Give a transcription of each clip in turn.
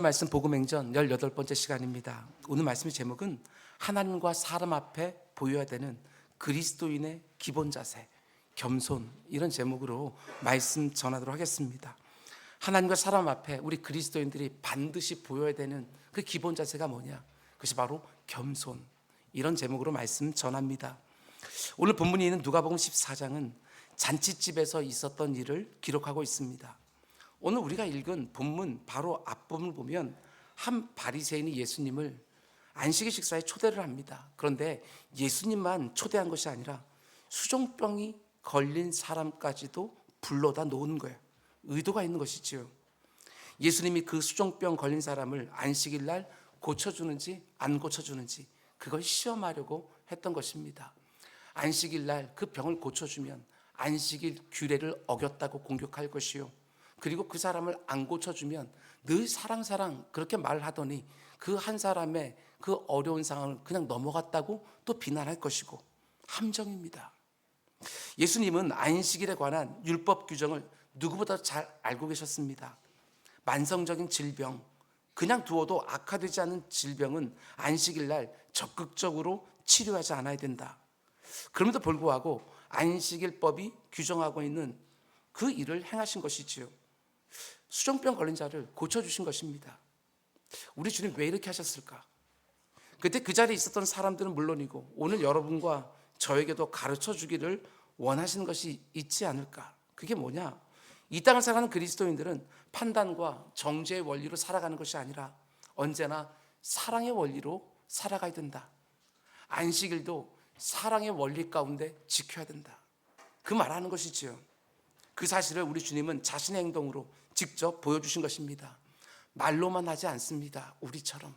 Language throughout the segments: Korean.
말씀 복음행전 18번째 시간입니다. 오늘 말씀의 제목은 하나님과 사람 앞에 보여야 되는 그리스도인의 기본 자세, 겸손, 이런 제목으로 말씀 전하도록 하겠습니다. 하나님과 사람 앞에 우리 그리스도인들이 반드시 보여야 되는 그 기본 자세가 뭐냐? 그것이 바로 겸손, 이런 제목으로 말씀 전합니다. 오늘 본문이 있는 누가복음 14장은 잔치집에서 있었던 일을 기록하고 있습니다. 오늘 우리가 읽은 본문 바로 앞부분을 보면 한 바리새인이 예수님을 안식일 식사에 초대를 합니다. 그런데 예수님만 초대한 것이 아니라 수종병이 걸린 사람까지도 불러다 놓은 거예요. 의도가 있는 것이지요. 예수님이 그 수종병 걸린 사람을 안식일 날 고쳐주는지 안 고쳐주는지 그걸 시험하려고 했던 것입니다. 안식일 날 그 병을 고쳐주면 안식일 규례를 어겼다고 공격할 것이요, 그리고 그 사람을 안 고쳐주면 늘 사랑 그렇게 말하더니 그 한 사람의 그 어려운 상황을 그냥 넘어갔다고 또 비난할 것이고, 함정입니다. 예수님은 안식일에 관한 율법 규정을 누구보다 잘 알고 계셨습니다. 만성적인 질병, 그냥 두어도 악화되지 않은 질병은 안식일 날 적극적으로 치료하지 않아야 된다. 그럼에도 불구하고 안식일법이 규정하고 있는 그 일을 행하신 것이지요. 수종병 걸린 자를 고쳐주신 것입니다. 우리 주님 왜 이렇게 하셨을까? 그때 그 자리에 있었던 사람들은 물론이고 오늘 여러분과 저에게도 가르쳐 주기를 원하시는 것이 있지 않을까? 그게 뭐냐? 이 땅을 살아가는 그리스도인들은 판단과 정죄의 원리로 살아가는 것이 아니라 언제나 사랑의 원리로 살아가야 된다. 안식일도 사랑의 원리 가운데 지켜야 된다. 그 말하는 것이지요. 그 사실을 우리 주님은 자신의 행동으로 직접 보여주신 것입니다. 말로만 하지 않습니다. 우리처럼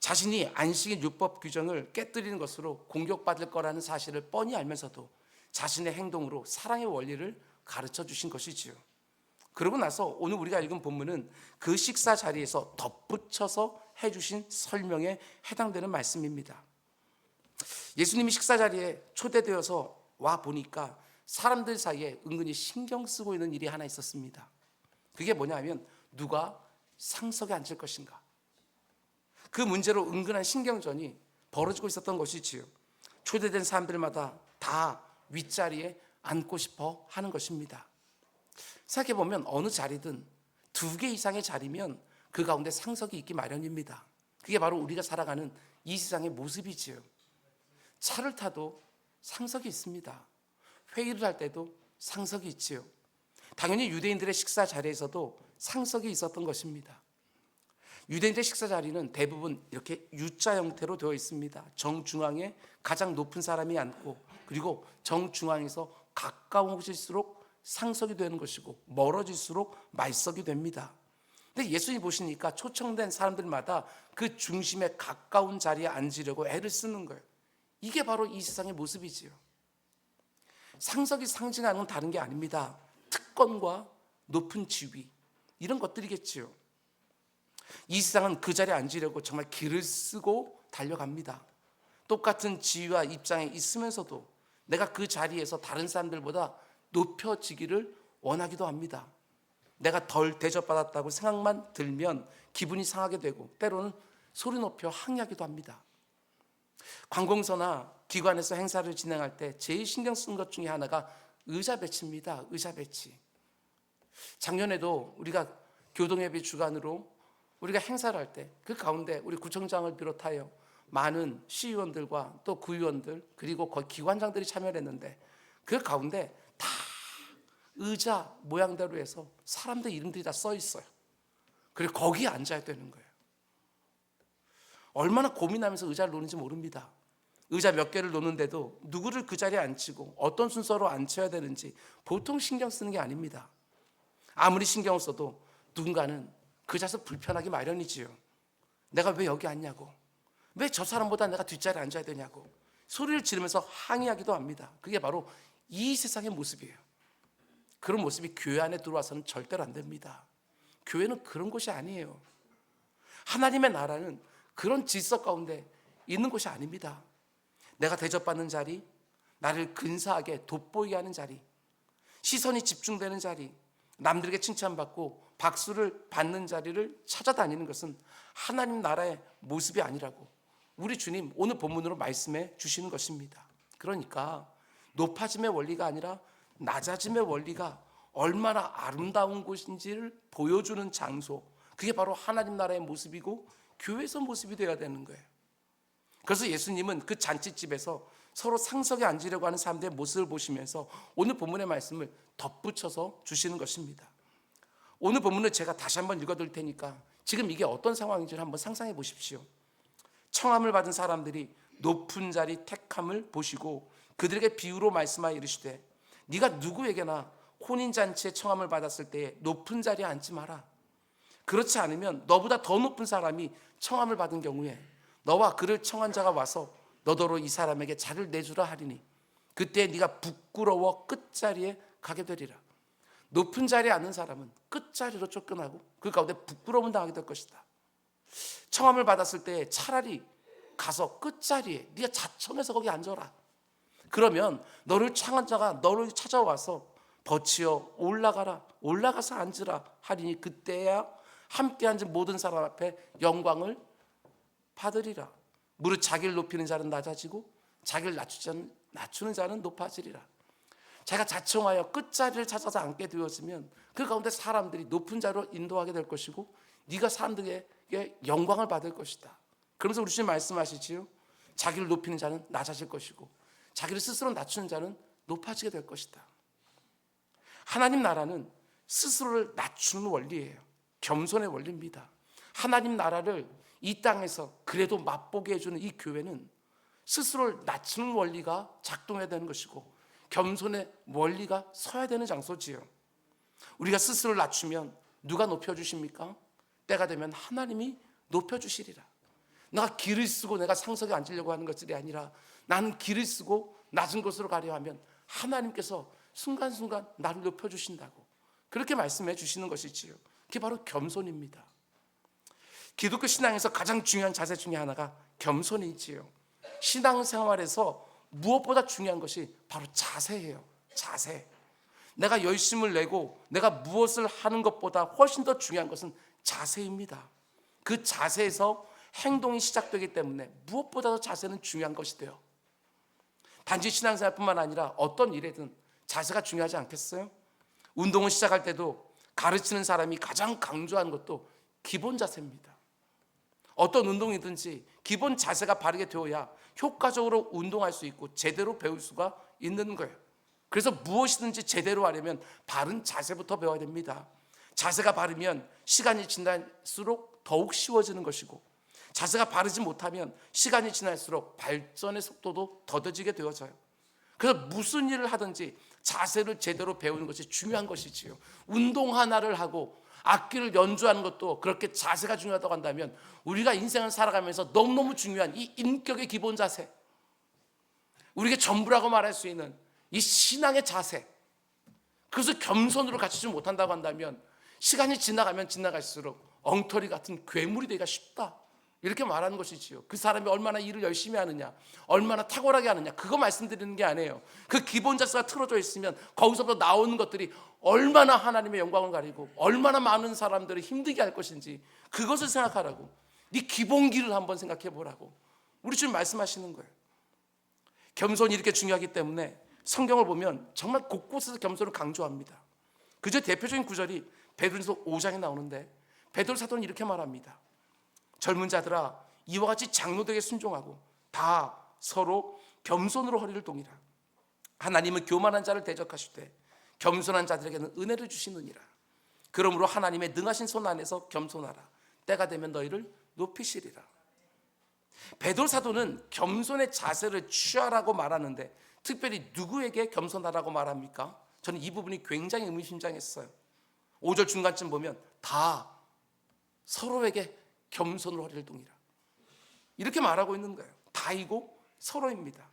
자신이 안식일 율법 규정을 깨뜨리는 것으로 공격받을 거라는 사실을 뻔히 알면서도 자신의 행동으로 사랑의 원리를 가르쳐 주신 것이지요. 그러고 나서 오늘 우리가 읽은 본문은 그 식사 자리에서 덧붙여서 해주신 설명에 해당되는 말씀입니다. 예수님이 식사 자리에 초대되어서 와 보니까 사람들 사이에 은근히 신경 쓰고 있는 일이 하나 있었습니다. 그게 뭐냐면 누가 상석에 앉을 것인가, 그 문제로 은근한 신경전이 벌어지고 있었던 것이지요. 초대된 사람들마다 다 윗자리에 앉고 싶어 하는 것입니다. 생각해보면 어느 자리든 2개 이상의 자리면 그 가운데 상석이 있기 마련입니다. 그게 바로 우리가 살아가는 이 세상의 모습이지요. 차를 타도 상석이 있습니다. 회의를 할 때도 상석이 있지요. 당연히 유대인들의 식사 자리에서도 상석이 있었던 것입니다. 유대인들의 식사 자리는 대부분 이렇게 U자 형태로 되어 있습니다. 정중앙에 가장 높은 사람이 앉고, 그리고 정중앙에서 가까워질수록 상석이 되는 것이고 멀어질수록 말석이 됩니다. 근데 예수님 보시니까 초청된 사람들마다 그 중심에 가까운 자리에 앉으려고 애를 쓰는 거예요. 이게 바로 이 세상의 모습이지요. 상석이 상징하는 건 다른 게 아닙니다. 특권과 높은 지위, 이런 것들이겠지요. 이 세상은 그 자리에 앉으려고 정말 길을 쓰고 달려갑니다. 똑같은 지위와 입장에 있으면서도 내가 그 자리에서 다른 사람들보다 높여지기를 원하기도 합니다. 내가 덜 대접받았다고 생각만 들면 기분이 상하게 되고 때로는 소리 높여 항의하기도 합니다. 관공서나 기관에서 행사를 진행할 때 제일 신경 쓰는 것 중에 하나가 의자 배치입니다. 의자 배치. 작년에도 우리가 교동예배 주간으로 우리가 행사를 할 때 그 가운데 우리 구청장을 비롯하여 많은 시의원들과 또 구의원들 그리고 거기 기관장들이 참여를 했는데 그 가운데 다 의자 모양대로 해서 사람들 이름들이 다 써 있어요. 그리고 거기에 앉아야 되는 거예요. 얼마나 고민하면서 의자를 놓는지 모릅니다. 의자 몇 개를 놓는데도 누구를 그 자리에 앉히고 어떤 순서로 앉혀야 되는지 보통 신경 쓰는 게 아닙니다. 아무리 신경을 써도 누군가는 그 자리에서 불편하기 마련이지요. 내가 왜 여기 앉냐고, 왜 저 사람보다 내가 뒷자리에 앉아야 되냐고 소리를 지르면서 항의하기도 합니다. 그게 바로 이 세상의 모습이에요. 그런 모습이 교회 안에 들어와서는 절대로 안 됩니다. 교회는 그런 곳이 아니에요. 하나님의 나라는 그런 질서 가운데 있는 곳이 아닙니다. 내가 대접받는 자리, 나를 근사하게 돋보이게 하는 자리, 시선이 집중되는 자리, 남들에게 칭찬받고 박수를 받는 자리를 찾아다니는 것은 하나님 나라의 모습이 아니라고 우리 주님 오늘 본문으로 말씀해 주시는 것입니다. 그러니까 높아짐의 원리가 아니라 낮아짐의 원리가 얼마나 아름다운 곳인지를 보여주는 장소, 그게 바로 하나님 나라의 모습이고 교회에서 모습이 되어야 되는 거예요. 그래서 예수님은 그 잔치집에서 서로 상석에 앉으려고 하는 사람들의 모습을 보시면서 오늘 본문의 말씀을 덧붙여서 주시는 것입니다. 오늘 본문을 제가 다시 한번 읽어드릴 테니까 지금 이게 어떤 상황인지를 한번 상상해 보십시오. 청함을 받은 사람들이 높은 자리 택함을 보시고 그들에게 비유로 말씀하여 이르시되 네가 누구에게나 혼인잔치에 청함을 받았을 때에 높은 자리에 앉지 마라. 그렇지 않으면 너보다 더 높은 사람이 청함을 받은 경우에 너와 그를 청한 자가 와서 너더러 이 사람에게 자리를 내주라 하리니 그때 네가 부끄러워 끝자리에 가게 되리라. 높은 자리에 앉는 사람은 끝자리로 쫓겨나고 그 가운데 부끄러움을 당하게 될 것이다. 청함을 받았을 때 차라리 가서 끝자리에 네가 자청해서 거기 앉아라. 그러면 너를 청한 자가 너를 찾아와서 버치어 올라가라, 올라가서 앉으라 하리니 그때야 함께 앉은 모든 사람 앞에 영광을 받으리라. 무릇 자기를 높이는 자는 낮아지고 자기를 낮추는 자는 높아지리라. 자기가 자청하여 끝자리를 찾아서 앉게 되었으면 그 가운데 사람들이 높은 자로 인도하게 될 것이고 네가 사람들에게 영광을 받을 것이다. 그러면서 우리 주님 말씀하시지요. 자기를 높이는 자는 낮아질 것이고 자기를 스스로 낮추는 자는 높아지게 될 것이다. 하나님 나라는 스스로를 낮추는 원리예요. 겸손의 원리입니다. 하나님 나라를 이 땅에서 그래도 맛보게 해주는 이 교회는 스스로를 낮추는 원리가 작동해야 되는 것이고 겸손의 원리가 서야 되는 장소지요. 우리가 스스로를 낮추면 누가 높여주십니까? 때가 되면 하나님이 높여주시리라. 내가 길을 쓰고 내가 상석에 앉으려고 하는 것들이 아니라 나는 길을 쓰고 낮은 곳으로 가려 하면 하나님께서 순간순간 나를 높여주신다고 그렇게 말씀해 주시는 것이지요. 그게 바로 겸손입니다. 기독교 신앙에서 가장 중요한 자세 중에 하나가 겸손이지요. 신앙생활에서 무엇보다 중요한 것이 바로 자세예요. 자세. 내가 열심을 내고 내가 무엇을 하는 것보다 훨씬 더 중요한 것은 자세입니다. 그 자세에서 행동이 시작되기 때문에 무엇보다도 자세는 중요한 것이 돼요. 단지 신앙생활뿐만 아니라 어떤 일에든 자세가 중요하지 않겠어요? 운동을 시작할 때도 가르치는 사람이 가장 강조하는 것도 기본 자세입니다. 어떤 운동이든지 기본 자세가 바르게 되어야 효과적으로 운동할 수 있고 제대로 배울 수가 있는 거예요. 그래서 무엇이든지 제대로 하려면 바른 자세부터 배워야 됩니다. 자세가 바르면 시간이 지날수록 더욱 쉬워지는 것이고 자세가 바르지 못하면 시간이 지날수록 발전의 속도도 더뎌지게 되어져요. 그래서 무슨 일을 하든지 자세를 제대로 배우는 것이 중요한 것이지요. 운동 하나를 하고 악기를 연주하는 것도 그렇게 자세가 중요하다고 한다면 우리가 인생을 살아가면서 너무너무 중요한 이 인격의 기본 자세, 우리에게 전부라고 말할 수 있는 이 신앙의 자세, 그것을 겸손으로 갖추지 못한다고 한다면 시간이 지나가면 지나갈수록 엉터리 같은 괴물이 되기가 쉽다, 이렇게 말하는 것이지요. 그 사람이 얼마나 일을 열심히 하느냐, 얼마나 탁월하게 하느냐, 그거 말씀드리는 게 아니에요. 그 기본 자세가 틀어져 있으면 거기서부터 나오는 것들이 얼마나 하나님의 영광을 가리고 얼마나 많은 사람들을 힘들게 할 것인지 그것을 생각하라고. 네 기본기를 한번 생각해 보라고 우리 주님 말씀하시는 거예요. 겸손이 이렇게 중요하기 때문에 성경을 보면 정말 곳곳에서 겸손을 강조합니다. 그저 대표적인 구절이 베드로전서 5장에 나오는데 베드로 사도는 이렇게 말합니다. 젊은 자들아, 이와 같이 장로들에게 순종하고 다 서로 겸손으로 허리를 동이라. 하나님은 교만한 자를 대적하시되 겸손한 자들에게는 은혜를 주시느니라. 그러므로 하나님의 능하신 손 안에서 겸손하라. 때가 되면 너희를 높이시리라. 베드로 사도는 겸손의 자세를 취하라고 말하는데 특별히 누구에게 겸손하라고 말합니까? 저는 이 부분이 굉장히 의미심장했어요. 5절 중간쯤 보면 다 서로에게 겸손으로 허리를 동이라, 이렇게 말하고 있는 거예요. 다이고 서로입니다.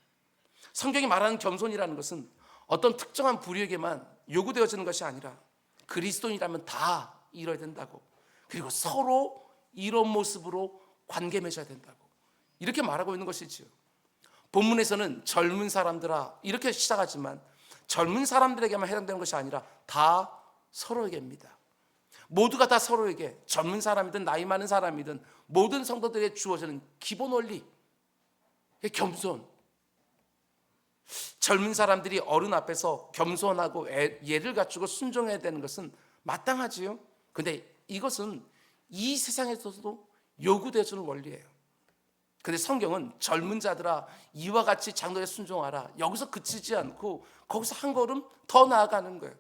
성경이 말하는 겸손이라는 것은 어떤 특정한 부류에게만 요구되어지는 것이 아니라 그리스도인이라면 다 이뤄야 된다고, 그리고 서로 이런 모습으로 관계 맺어야 된다고 이렇게 말하고 있는 것이지요. 본문에서는 젊은 사람들아 이렇게 시작하지만 젊은 사람들에게만 해당되는 것이 아니라 다 서로에게입니다. 모두가 다 서로에게, 젊은 사람이든 나이 많은 사람이든 모든 성도들에게 주어지는 기본 원리, 겸손. 젊은 사람들이 어른 앞에서 겸손하고 예를 갖추고 순종해야 되는 것은 마땅하지요. 근데 이것은 이 세상에서도 요구되어지는 원리예요. 근데 성경은 젊은 자들아 이와 같이 장로에 순종하라, 여기서 그치지 않고 거기서 한 걸음 더 나아가는 거예요.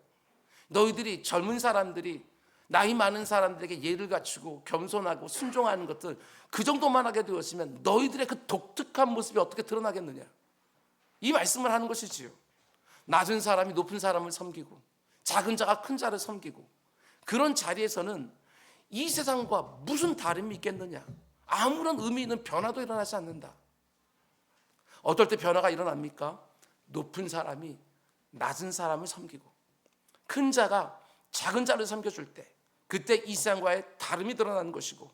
너희들이, 젊은 사람들이 나이 많은 사람들에게 예를 갖추고 겸손하고 순종하는 것들, 그 정도만 하게 되었으면 너희들의 그 독특한 모습이 어떻게 드러나겠느냐, 이 말씀을 하는 것이지요. 낮은 사람이 높은 사람을 섬기고 작은 자가 큰 자를 섬기고, 그런 자리에서는 이 세상과 무슨 다름이 있겠느냐, 아무런 의미 있는 변화도 일어나지 않는다. 어떨 때 변화가 일어납니까? 높은 사람이 낮은 사람을 섬기고 큰 자가 작은 자를 섬겨줄 때, 그때 이 세상과의 다름이 드러나는 것이고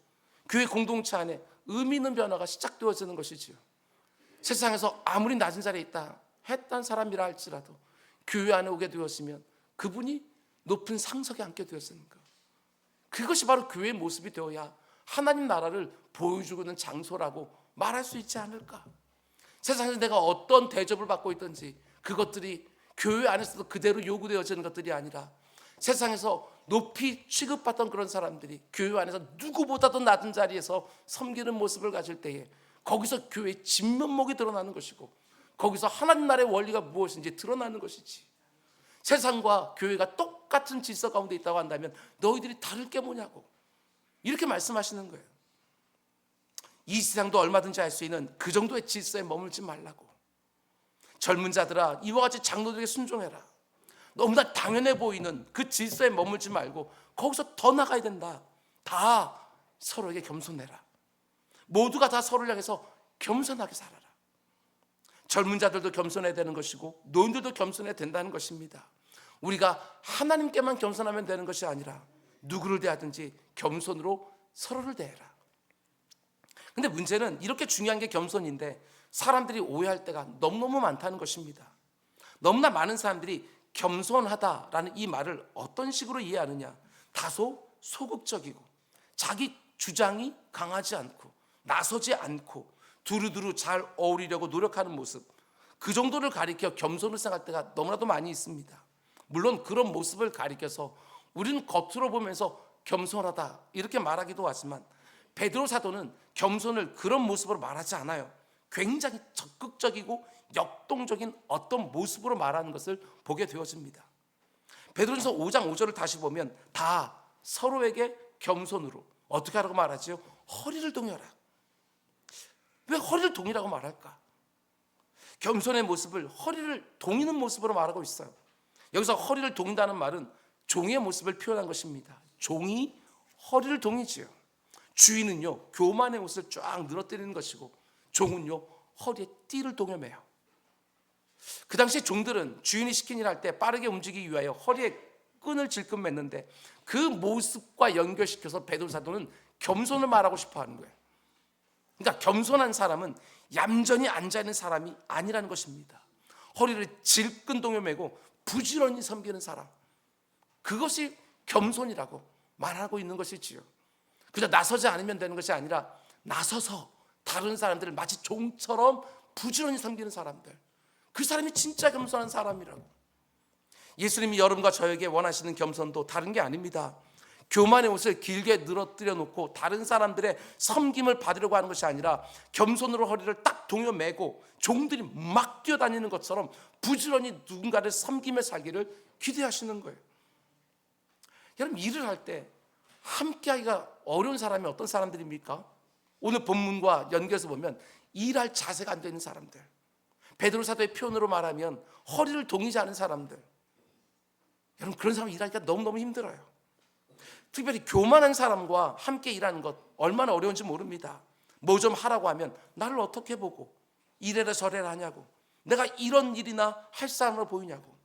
교회 공동체 안에 의미 있는 변화가 시작되어지는 것이지요. 세상에서 아무리 낮은 자리에 있다 했던 사람이라 할지라도 교회 안에 오게 되었으면 그분이 높은 상석에 앉게 되었으는 것, 그것이 바로 교회의 모습이 되어야 하나님 나라를 보여주고 있는 장소라고 말할 수 있지 않을까. 세상에서 내가 어떤 대접을 받고 있든지 그것들이 교회 안에서도 그대로 요구되어지는 것들이 아니라, 세상에서 높이 취급받던 그런 사람들이 교회 안에서 누구보다도 낮은 자리에서 섬기는 모습을 가질 때에 거기서 교회의 진면목이 드러나는 것이고, 거기서 하나님 나라의 원리가 무엇인지 드러나는 것이지. 세상과 교회가 똑같은 질서 가운데 있다고 한다면 너희들이 다를 게 뭐냐고, 이렇게 말씀하시는 거예요. 이 세상도 얼마든지 할 수 있는 그 정도의 질서에 머물지 말라고. 젊은 자들아 이와 같이 장로들에게 순종해라. 너무나 당연해 보이는 그 질서에 머물지 말고 거기서 더 나가야 된다. 다 서로에게 겸손해라. 모두가 다 서로를 향해서 겸손하게 살아라. 젊은 자들도 겸손해야 되는 것이고 노인들도 겸손해야 된다는 것입니다. 우리가 하나님께만 겸손하면 되는 것이 아니라 누구를 대하든지 겸손으로 서로를 대해라. 근데 문제는 이렇게 중요한 게 겸손인데 사람들이 오해할 때가 너무너무 많다는 것입니다. 너무나 많은 사람들이 겸손하다라는 이 말을 어떤 식으로 이해하느냐, 다소 소극적이고 자기 주장이 강하지 않고 나서지 않고 두루두루 잘 어울리려고 노력하는 모습, 그 정도를 가리켜 겸손을 생각할 때가 너무나도 많이 있습니다. 물론 그런 모습을 가리켜서 우리는 겉으로 보면서 겸손하다 이렇게 말하기도 하지만 베드로 사도는 겸손을 그런 모습으로 말하지 않아요. 굉장히 적극적이고 역동적인 어떤 모습으로 말하는 것을 보게 되어집니다. 베드로전서 5장 5절을 다시 보면 다 서로에게 겸손으로 어떻게 하라고 말하지요? 허리를 동여라. 왜 허리를 동이라고 말할까? 겸손의 모습을 허리를 동이는 모습으로 말하고 있어요. 여기서 허리를 동인다는 말은 종의 모습을 표현한 것입니다. 종이 허리를 동이지요. 주인은요 교만의 옷을 쫙 늘어뜨리는 것이고 종은요 허리에 띠를 동여매요. 그 당시 종들은 주인이 시킨 일 할 때 빠르게 움직이기 위하여 허리에 끈을 질끈 맸는데 그 모습과 연결시켜서 베드로 사도는 겸손을 말하고 싶어 하는 거예요. 그러니까 겸손한 사람은 얌전히 앉아있는 사람이 아니라는 것입니다. 허리를 질끈 동여매고 부지런히 섬기는 사람, 그것이 겸손이라고 말하고 있는 것이지요. 그저 나서지 않으면 되는 것이 아니라 나서서 다른 사람들을 마치 종처럼 부지런히 섬기는 사람들, 그 사람이 진짜 겸손한 사람이라고. 예수님이 여러분과 저에게 원하시는 겸손도 다른 게 아닙니다. 교만의 옷을 길게 늘어뜨려 놓고 다른 사람들의 섬김을 받으려고 하는 것이 아니라 겸손으로 허리를 딱 동여매고 종들이 막 뛰어다니는 것처럼 부지런히 누군가를 섬기며 살기를 기대하시는 거예요. 여러분, 일을 할 때 함께하기가 어려운 사람이 어떤 사람들입니까? 오늘 본문과 연결해서 보면 일할 자세가 안 되는 사람들, 베드로 사도의 표현으로 말하면 허리를 동이지 않은 사람들. 여러분, 그런 사람 일하기가 너무너무 힘들어요. 특별히 교만한 사람과 함께 일하는 것 얼마나 어려운지 모릅니다. 뭐 좀 하라고 하면 나를 어떻게 보고 이래라 저래라 하냐고, 내가 이런 일이나 할 사람으로 보이냐고.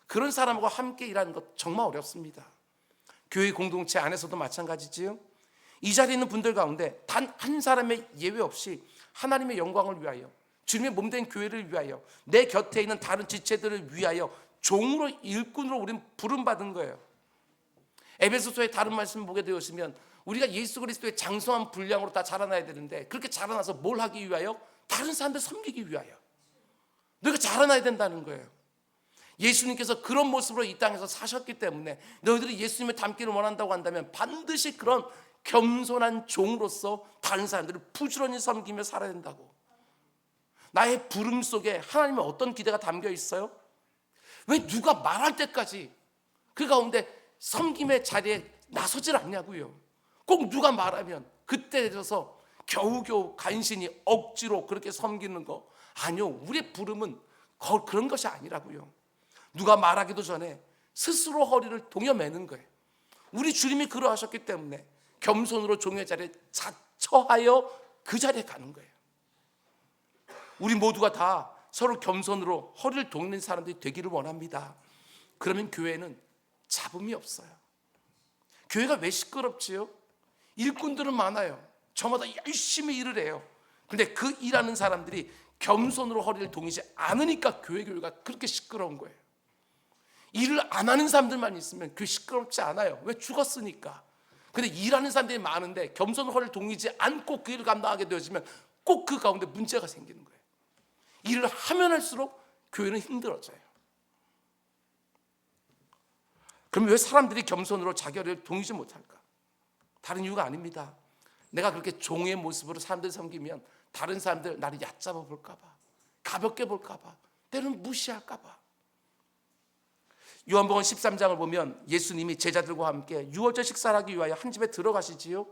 그런 사람과 함께 일하는 것 정말 어렵습니다. 교회 공동체 안에서도 마찬가지지요. 이 자리에 있는 분들 가운데 단 한 사람의 예외 없이 하나님의 영광을 위하여, 주님의 몸된 교회를 위하여, 내 곁에 있는 다른 지체들을 위하여 종으로, 일꾼으로 우리는 부름받은 거예요. 에베소서의 다른 말씀 보게 되었으면 우리가 예수 그리스도의 장성한 분량으로 다 자라나야 되는데, 그렇게 자라나서 뭘 하기 위하여? 다른 사람들 섬기기 위하여. 너희가 자라나야 된다는 거예요. 예수님께서 그런 모습으로 이 땅에서 사셨기 때문에 너희들이 예수님을 닮기를 원한다고 한다면 반드시 그런 겸손한 종으로서 다른 사람들을 부지런히 섬기며 살아야 된다고. 나의 부름 속에 하나님의 어떤 기대가 담겨 있어요? 왜 누가 말할 때까지 그 가운데 섬김의 자리에 나서질 않냐고요. 꼭 누가 말하면 그때 들어서 겨우겨우 간신히 억지로 그렇게 섬기는 거, 아니요. 우리의 부름은 그런 것이 아니라고요. 누가 말하기도 전에 스스로 허리를 동여매는 거예요. 우리 주님이 그러하셨기 때문에 겸손으로 종의 자리에 자처하여 그 자리에 가는 거예요. 우리 모두가 다 서로 겸손으로 허리를 동이는 사람들이 되기를 원합니다. 그러면 교회는 잡음이 없어요. 교회가 왜 시끄럽지요? 일꾼들은 많아요. 저마다 열심히 일을 해요. 근데 그 일하는 사람들이 겸손으로 허리를 동이지 않으니까 교회가 그렇게 시끄러운 거예요. 일을 안 하는 사람들만 있으면 교회 시끄럽지 않아요. 왜? 죽었으니까. 근데 일하는 사람들이 많은데 겸손으로 허리를 동이지 않고 그 일을 감당하게 되어지면 꼭 그 가운데 문제가 생기는 거예요. 일을 하면 할수록 교회는 힘들어져요. 그럼 왜 사람들이 겸손으로 자기 허리를 동이지 못할까? 다른 이유가 아닙니다. 내가 그렇게 종의 모습으로 사람들 섬기면 다른 사람들 나를 얕잡아 볼까 봐, 가볍게 볼까 봐, 때로는 무시할까 봐. 요한복음 13장을 보면 예수님이 제자들과 함께 유월절 식사를 하기 위하여 한 집에 들어가시지요.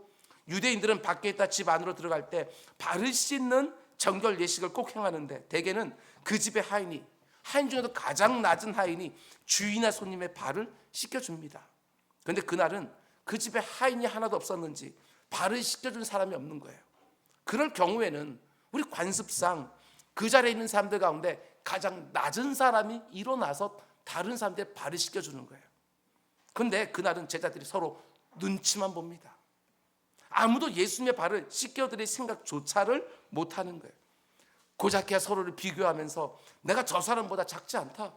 유대인들은 밖에 있다 집 안으로 들어갈 때 발을 씻는 정결 예식을 꼭 행하는데, 대개는 그 집의 하인 중에도 가장 낮은 하인이 주인이나 손님의 발을 씻겨줍니다. 그런데 그날은 그 집에 하인이 하나도 없었는지 발을 씻겨준 사람이 없는 거예요. 그럴 경우에는 우리 관습상 그 자리에 있는 사람들 가운데 가장 낮은 사람이 일어나서 다른 사람들의 발을 씻겨주는 거예요. 그런데 그날은 제자들이 서로 눈치만 봅니다. 아무도 예수님의 발을 씻겨드릴 생각조차를 못하는 거예요. 고작해야 서로를 비교하면서 내가 저 사람보다 작지 않다,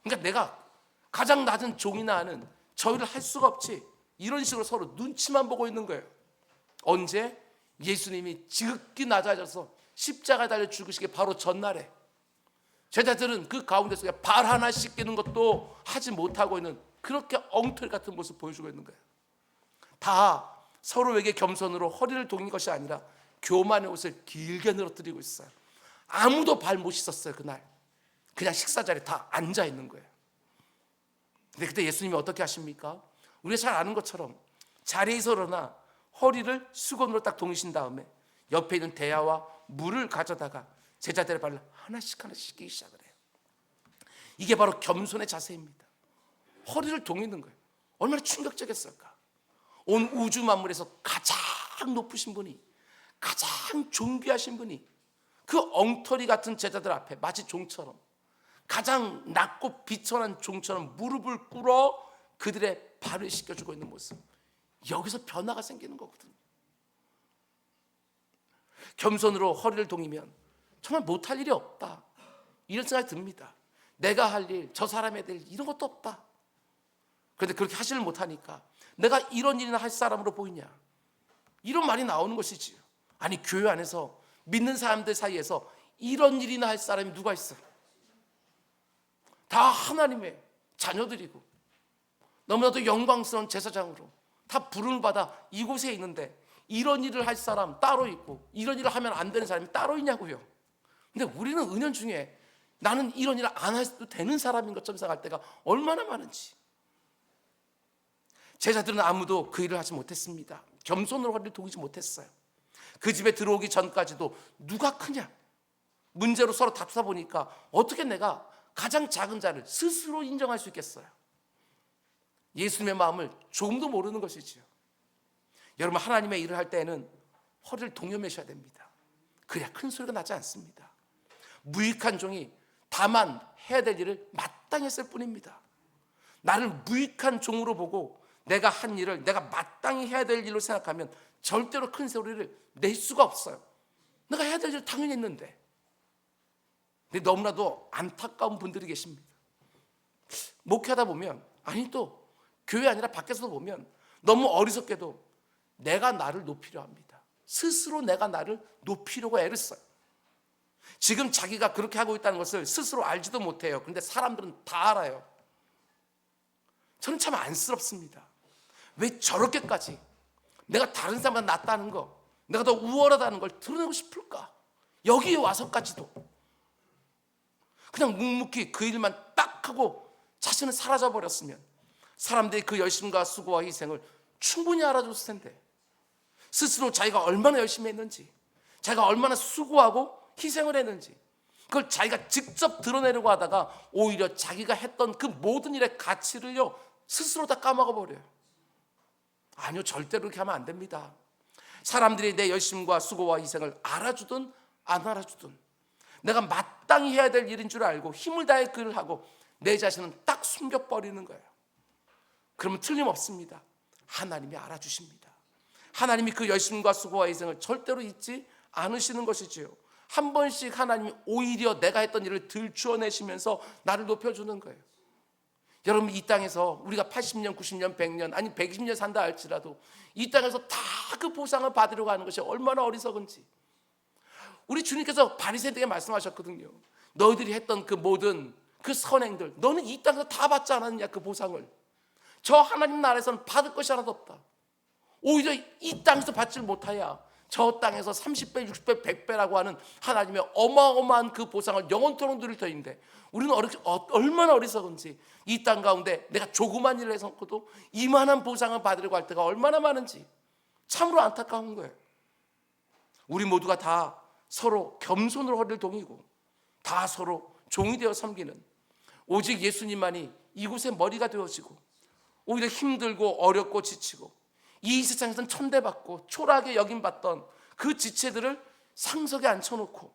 그러니까 내가 가장 낮은 종이나 하는 저 일을 할 수가 없지, 이런 식으로 서로 눈치만 보고 있는 거예요. 언제? 예수님이 지극히 낮아져서 십자가에 달려 죽으시기 바로 전날에 제자들은 그 가운데 속에 발 하나 씻기는 것도 하지 못하고 있는, 그렇게 엉터리 같은 모습 보여주고 있는 거예요. 다 서로에게 겸손으로 허리를 동인 것이 아니라 교만의 옷을 길게 늘어뜨리고 있어요. 아무도 발 못 씻었어요. 그날 그냥 식사 자리에 다 앉아 있는 거예요. 근데 그때 예수님이 어떻게 하십니까? 우리가 잘 아는 것처럼 자리에서 일어나 허리를 수건으로 딱 동이신 다음에 옆에 있는 대야와 물을 가져다가 제자들의 발을 하나씩 씻기 시작을 해요. 이게 바로 겸손의 자세입니다. 허리를 동이는 거예요. 얼마나 충격적이었을까? 온 우주 만물에서 가장 높으신 분이, 가장 존귀하신 분이 그 엉터리 같은 제자들 앞에 마치 종처럼, 가장 낮고 비천한 종처럼 무릎을 꿇어 그들의 발을 씻겨주고 있는 모습, 여기서 변화가 생기는 거거든요. 겸손으로 허리를 동이면 정말 못할 일이 없다, 이런 생각이 듭니다. 내가 할 일, 저 사람의 일, 이런 것도 없다. 그런데 그렇게 하지를 못하니까 내가 이런 일이나 할 사람으로 보이냐, 이런 말이 나오는 것이지요. 아니, 교회 안에서 믿는 사람들 사이에서 이런 일이나 할 사람이 누가 있어요? 다 하나님의 자녀들이고 너무나도 영광스러운 제사장으로 다 부름을 받아 이곳에 있는데 이런 일을 할 사람 따로 있고 이런 일을 하면 안 되는 사람이 따로 있냐고요. 근데 우리는 은연중에 나는 이런 일을 안 해도 되는 사람인 것처럼 생각할 때가 얼마나 많은지. 제자들은 아무도 그 일을 하지 못했습니다. 겸손으로 허리를 동이지 못했어요. 그 집에 들어오기 전까지도 누가 크냐 문제로 서로 다투다 보니까 어떻게 내가 가장 작은 자를 스스로 인정할 수 있겠어요? 예수님의 마음을 조금도 모르는 것이지요. 여러분, 하나님의 일을 할 때에는 허리를 동여매셔야 됩니다. 그래야 큰 소리가 나지 않습니다. 무익한 종이 다만 해야 될 일을 마땅히 했을 뿐입니다. 나를 무익한 종으로 보고 내가 한 일을 내가 마땅히 해야 될 일로 생각하면 절대로 큰 소리를 낼 수가 없어요. 내가 해야 될 일 당연히 했는데. 근데 너무나도 안타까운 분들이 계십니다. 목회하다 보면, 아니 또 교회 아니라 밖에서도 보면 너무 어리석게도 내가 나를 높이려 합니다. 스스로 내가 나를 높이려고 애를 써요. 지금 자기가 그렇게 하고 있다는 것을 스스로 알지도 못해요. 그런데 사람들은 다 알아요. 저는 참 안쓰럽습니다. 왜 저렇게까지 내가 다른 사람보다 낫다는 거, 내가 더 우월하다는 걸 드러내고 싶을까? 여기에 와서까지도 그냥 묵묵히 그 일만 딱 하고 자신은 사라져버렸으면 사람들이 그 열심과 수고와 희생을 충분히 알아줬을 텐데, 스스로 자기가 얼마나 열심히 했는지, 자기가 얼마나 수고하고 희생을 했는지 그걸 자기가 직접 드러내려고 하다가 오히려 자기가 했던 그 모든 일의 가치를요 스스로 다 까먹어버려요. 아니요, 절대로 그렇게 하면 안 됩니다. 사람들이 내 열심과 수고와 희생을 알아주든 안 알아주든 내가 마땅히 해야 될 일인 줄 알고 힘을 다해 그 일을 하고 내 자신은 딱 숨겨버리는 거예요. 그러면 틀림없습니다. 하나님이 알아주십니다. 하나님이 그 열심과 수고와 희생을 절대로 잊지 않으시는 것이지요. 한 번씩 하나님이 오히려 내가 했던 일을 들추어내시면서 나를 높여주는 거예요. 여러분, 이 땅에서 우리가 80년, 90년, 100년 아니 120년 산다 할지라도 이 땅에서 다 그 보상을 받으려고 하는 것이 얼마나 어리석은지 우리 주님께서 바리새인들에게 말씀하셨거든요. 너희들이 했던 그 모든 그 선행들 너는 이 땅에서 다 받지 않았느냐, 그 보상을. 저 하나님 나라에서는 받을 것이 하나도 없다. 오히려 이 땅에서 받지 못하여 저 땅에서 30배, 60배, 100배라고 하는 하나님의 어마어마한 그 보상을 영원토록 누릴 터인데 우리는 얼마나 어리석은지 이 땅 가운데 내가 조그만 일을 해서도 이만한 보상을 받으려고 할 때가 얼마나 많은지 참으로 안타까운 거예요. 우리 모두가 다 서로 겸손으로 허리를 동이고 다 서로 종이 되어 섬기는 오직 예수님만이 이곳의 머리가 되어지고 오히려 힘들고 어렵고 지치고 이 세상에서는 천대받고 초라하게 여김받던 그 지체들을 상석에 앉혀놓고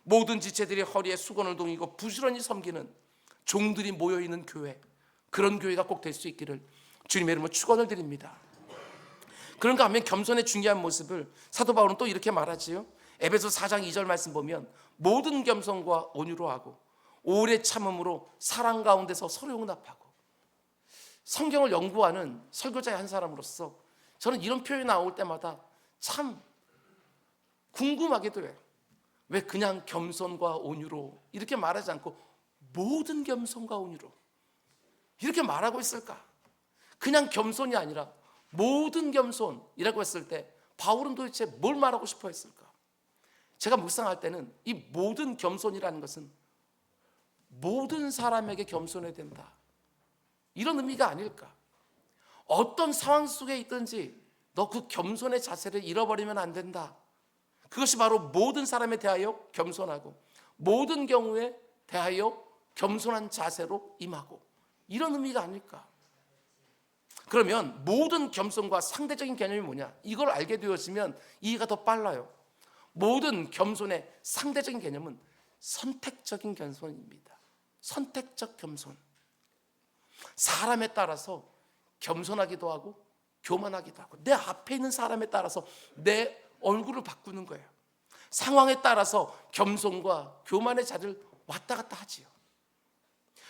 모든 지체들이 허리에 수건을 동이고 부지런히 섬기는 종들이 모여있는 교회, 그런 교회가 꼭 될 수 있기를 주님의 이름으로 축원을 드립니다. 그런가 하면 겸손의 중요한 모습을 사도 바울은 또 이렇게 말하지요. 에베소 4장 2절 말씀 보면 모든 겸손과 온유로 하고 오래 참음으로 사랑 가운데서 서로 용납하고. 성경을 연구하는 설교자의 한 사람으로서 저는 이런 표현이 나올 때마다 참 궁금하기도 해요. 왜 그냥 겸손과 온유로 이렇게 말하지 않고 모든 겸손과 온유로 이렇게 말하고 있을까? 그냥 겸손이 아니라 모든 겸손이라고 했을 때 바울은 도대체 뭘 말하고 싶어 했을까? 제가 묵상할 때는 이 모든 겸손이라는 것은 모든 사람에게 겸손해야 된다, 이런 의미가 아닐까? 어떤 상황 속에 있든지 너 그 겸손의 자세를 잃어버리면 안 된다. 그것이 바로 모든 사람에 대하여 겸손하고 모든 경우에 대하여 겸손한 자세로 임하고, 이런 의미가 아닐까? 그러면 모든 겸손과 상대적인 개념이 뭐냐? 이걸 알게 되었으면 이해가 더 빨라요. 모든 겸손의 상대적인 개념은 선택적인 겸손입니다. 선택적 겸손. 사람에 따라서 겸손하기도 하고 교만하기도 하고 내 앞에 있는 사람에 따라서 내 얼굴을 바꾸는 거예요. 상황에 따라서 겸손과 교만의 자리를 왔다 갔다 하지요.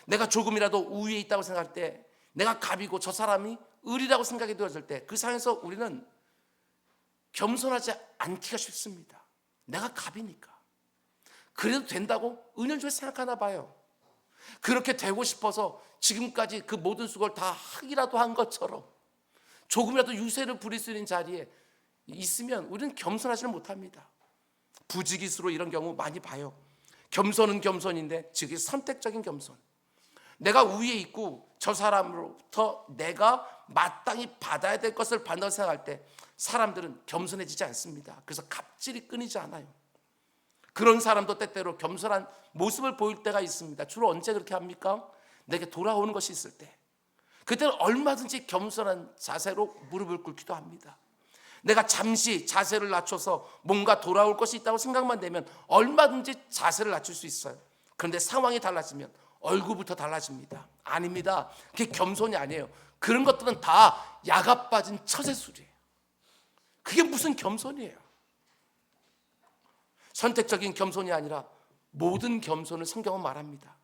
내가 조금이라도 우위에 있다고 생각할 때, 내가 갑이고 저 사람이 을이라고 생각이 되어질 때 그 상황에서 우리는 겸손하지 않기가 쉽습니다. 내가 갑이니까. 그래도 된다고 은연중에 생각하나 봐요. 그렇게 되고 싶어서 지금까지 그 모든 수고를 다 하기라도 한 것처럼 조금이라도 유세를 부릴 수 있는 자리에 있으면 우리는 겸손하지는 못합니다. 부지기수로 이런 경우 많이 봐요. 겸손은 겸손인데 즉 선택적인 겸손. 내가 위에 있고 저 사람으로부터 내가 마땅히 받아야 될 것을 받는다고 생각할 때 사람들은 겸손해지지 않습니다. 그래서 갑질이 끊이지 않아요. 그런 사람도 때때로 겸손한 모습을 보일 때가 있습니다. 주로 언제 그렇게 합니까? 내게 돌아오는 것이 있을 때. 그때는 얼마든지 겸손한 자세로 무릎을 꿇기도 합니다. 내가 잠시 자세를 낮춰서 뭔가 돌아올 것이 있다고 생각만 되면 얼마든지 자세를 낮출 수 있어요. 그런데 상황이 달라지면 얼굴부터 달라집니다. 아닙니다. 그게 겸손이 아니에요. 그런 것들은 다 야가 빠진 처세술이에요. 그게 무슨 겸손이에요? 선택적인 겸손이 아니라 모든 겸손을 성경은 말합니다.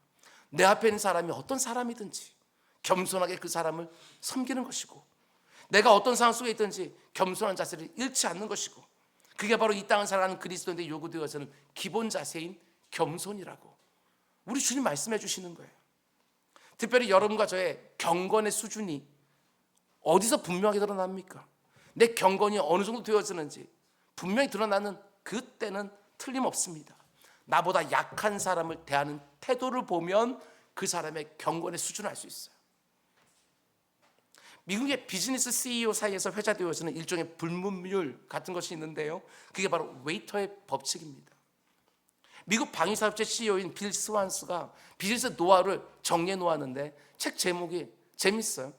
내 앞에 있는 사람이 어떤 사람이든지 겸손하게 그 사람을 섬기는 것이고, 내가 어떤 상황 속에 있든지 겸손한 자세를 잃지 않는 것이고, 그게 바로 이 땅을 살아가는 그리스도인의 요구되어서는 기본 자세인 겸손이라고 우리 주님 말씀해 주시는 거예요. 특별히 여러분과 저의 경건의 수준이 어디서 분명하게 드러납니까? 내 경건이 어느 정도 되어지는지 분명히 드러나는 그때는 틀림없습니다. 나보다 약한 사람을 대하는 태도를 보면 그 사람의 경건의 수준을 알 수 있어요. 미국의 비즈니스 CEO 사이에서 회자되어지는 일종의 불문율 같은 것이 있는데요, 그게 바로 웨이터의 법칙입니다. 미국 방위사업체 CEO인 빌 스완스가 비즈니스 노하우를 정리해 놓았는데 책 제목이 재밌어요.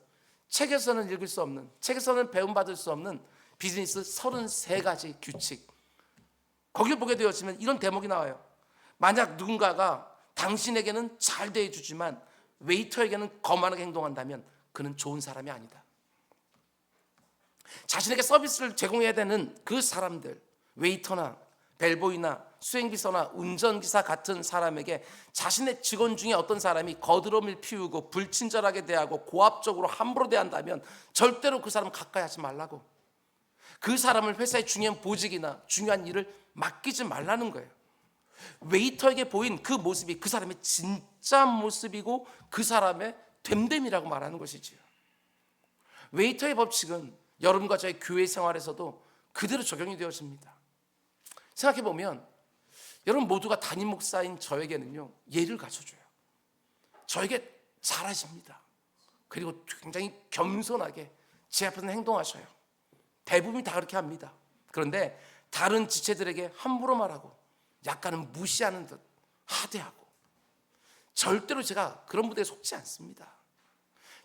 책에서는 읽을 수 없는, 책에서는 배움받을 수 없는 비즈니스 33가지 규칙. 거기를 보게 되었지만 이런 대목이 나와요. 만약 누군가가 당신에게는 잘 대해주지만 웨이터에게는 거만하게 행동한다면 그는 좋은 사람이 아니다. 자신에게 서비스를 제공해야 되는 그 사람들, 웨이터나 벨보이나 수행비서나 운전기사 같은 사람에게 자신의 직원 중에 어떤 사람이 거드름을 피우고 불친절하게 대하고 고압적으로 함부로 대한다면 절대로 그 사람 가까이 하지 말라고, 그 사람을 회사의 중요한 보직이나 중요한 일을 맡기지 말라는 거예요. 웨이터에게 보인 그 모습이 그 사람의 진짜 모습이고 그 사람의 됨됨이라고 말하는 것이지요. 웨이터의 법칙은 여러분과 저의 교회 생활에서도 그대로 적용이 되어집니다. 생각해보면 여러분 모두가 담임 목사인 저에게는요, 예를 갖춰줘요. 저에게 잘하십니다. 그리고 굉장히 겸손하게 제 앞에서 행동하셔요. 대부분이 다 그렇게 합니다. 그런데 다른 지체들에게 함부로 말하고 약간은 무시하는 듯 하대하고, 절대로 제가 그런 무대에 속지 않습니다.